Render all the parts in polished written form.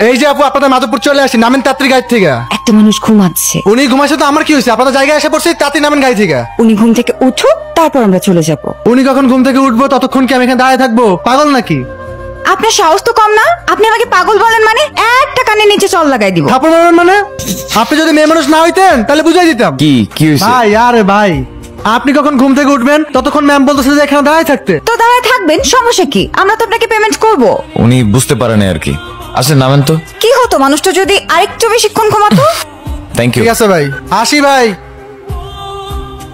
এই যে আপু আপনাদের মাধবপুর চলে আসি, নামেন তাড়াতাড়ি গাড়ি থেকে। একটা মানুষ ঘুমাচ্ছে। উনি ঘুমাইছে তো আমার কি হয়েছে? আপনাদের জায়গায় এসে পড়ছি, তাড়াতাড়ি নামেন গাড়ি থেকে। উনি ঘুম থেকে উঠুক, তারপর আমরা চলে যাব। উনি কখন ঘুম থেকে উঠবো ততক্ষণ কি আমি এখানে দাঁড়িয়ে থাকবো? পাগল নাকি? আপনার সাহস তো কম না? আপনি আমাকে পাগল বলেন মানে একটা কানে নিচে চল লাগাই দিব। থাপড় মারবেন মানে? আপনি যদি মেয়ে মানুষ না হইতেন তাহলে বুঝাই দিতাম। কি হয়েছে ভাই? আরে ভাই, আপনি কখন ঘুম থেকে উঠবেন ততক্ষণ ম্যাম বলতেছে যে এখানে দাঁড়িয়ে থাকতে। তো দাঁড়ায় থাকবেন, সমস্যা কি? আমরা তো আপনাকে পেমেন্ট করব। উনি বুঝতে পারেন আর কি। আচ্ছা নামেন তো। কি হতো মানুষটা যদি আরেকটু বেশিক্ষণ ঘুমাতো? Thank you. ঠিক আছে ভাই, আসি ভাই।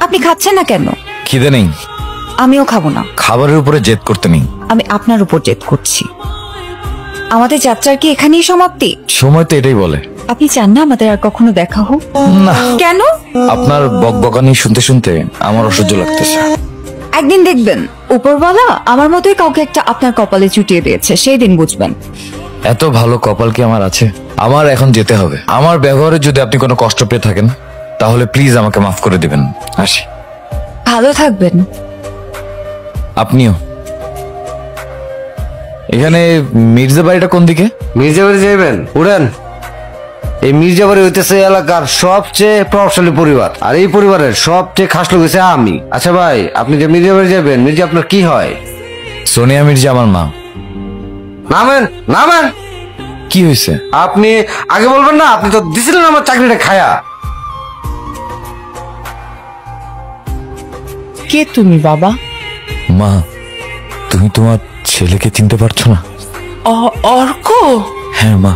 আপনি খাচ্ছেন না কেন? খিদে নেই। আমিও খাবো না। খাবারের উপরে জেদ করতে নেই। আমি আপনার উপর জেদ করছি। আমাদের যাত্রার কি এখানেই সমাপ্তি? সময় তো এটাই বলে। আপনি চান না আমাদের আর কখনো দেখা হোক? না। কেন? আপনার বকবকানি শুনতে শুনতে আমার অসহ্য লাগতেছে। একদিন দেখবেন উপরওয়ালা আমার মতোই কাউকে একটা আপনার কপালে চুটিয়ে দিয়েছে, সেই দিন বুঝবেন। এত ভালো কপাল কি আমার আছে? আমার এখন যেতে হবে। আমার ব্যবহারে যদি আপনি কোনো কষ্ট পেয়ে থাকেন তাহলে প্লিজ আমাকে মাফ করে দিবেন। আসি। ভালো থাকবেন। আপনিও। এখানে মির্জা বাড়িটা কোন দিকে? মির্জাবাড়ি যাইবেন, উড়েন। এই মির্জাবাড়ি হইতেছে এলাকার সবচেয়ে প্রভাবশালী পরিবার, আর এই পরিবারের সবচেয়ে খাস লোক হইছে আমি। আচ্ছা ভাই, আপনি যে মির্জাবাড়ি যাবেন, মির্জা আপনার কি হয়? সোনিয়া মির্জা আমার মা। নামেন নামেন। কি হয়েছে? আপনি আগে বলবেন না? আপনি তো দিছিলেন আমার চাকরিটা খায়া। কে তুমি বাবা? মা, তুমি তোমার ছেলেকে চিনতে পারছো না? অর্ক? হ্যাঁ মা,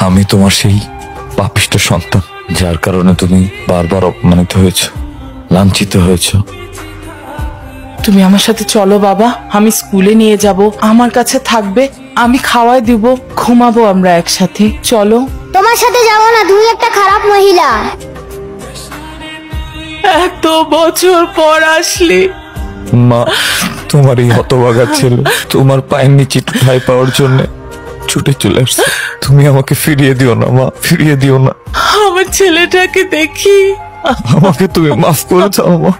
আমি তোমার সেই পাপিষ্ঠ সন্তান যার কারণে তুমি বারবার অপমানিত হয়েছ, লাঞ্ছিত হয়েছ। তুমি আমার সাথে চলো বাবা, আমি স্কুলে নিয়ে যাব, আমার কাছে থাকবে, আমি খাওয়াই দিব, ঘুমাবো আমরা একসাথে। চলো। তোমার সাথে যাবো না, তুমি একটা খারাপ মহিলা। এত বছর পর আসলে। মা, তোমার এই হতভাগা ছেলে তোমার পায়ের নিচে একটু ঠাঁই পাওয়ার জন্য ছুটে চলে আসছে। তুমি আমাকে ফিরিয়ে দিও না মা, ফিরিয়ে দিও না। আমার ছেলেটাকে দেখি। আমাকে তুমি মাফ করে দাও মা।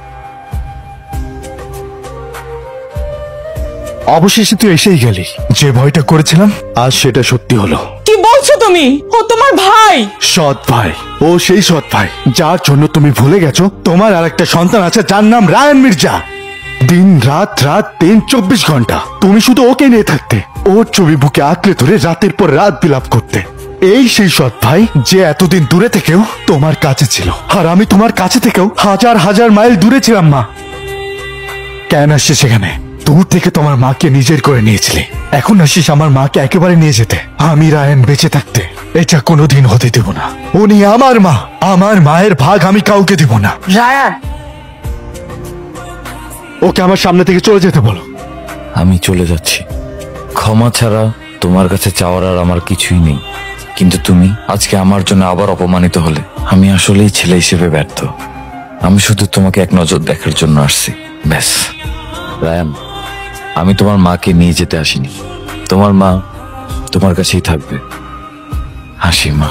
অবশেষে তুই এসেই গেলি। যে ভয়টা করেছিলাম আজ সেটা সত্যি হলো। কি বলছো তুমি? ও তোমার ভাই? সৎ ভাই। ও সেই সৎ ভাই যার জন্য তুমি ভুলে গেছো তোমার আর একটা সন্তান আছে যার নাম রায়ান মির্জা। দিন রাত রাত দিন 24 ঘন্টা তুমি শুধু ওকে নিয়ে থাকতে, ওর ছবি বুকে আঁকড়ে ধরে রাতের পর রাত বিলাপ করতে। এই সেই সৎ ভাই যে এতদিন দূরে থেকেও তোমার কাছে ছিল, আর আমি তোমার কাছে থেকেও হাজার হাজার মাইল দূরে ছিলাম। মা কেন আসছে সেখানে? দূর থেকে তোমার মাকে নিজের করে নিয়েছিলে, এখন আসিস আমার মাকে একেবারে নিয়ে যেতে। আমি রায়ান বেঁচে থাকতে এটা কোনোদিন হতে দেব না। উনি আমার মা, আমার মায়ের ভাগ আমি কাউকে দেব না। রায়ান, ওকে আমার সামনে থেকে চলে যেতে বলো। আমি চলে যাচ্ছি। ক্ষমা ছাড়া তোমার কাছে চাওয়ার আর আমার কিছুই নেই। কিন্তু তুমি আজকে আমার জন্য আবার অপমানিত হলে আমি আসলেই ছেলে হিসেবে ব্যর্থ। আমি শুধু তোমাকে এক নজর দেখার জন্য আসছি, ব্যাস। রায়ান, আমি তোমার মাকে নিয়ে যেতে আসিনি। তোমার মা তোমার কাছেই থাকবে। হাসি মা।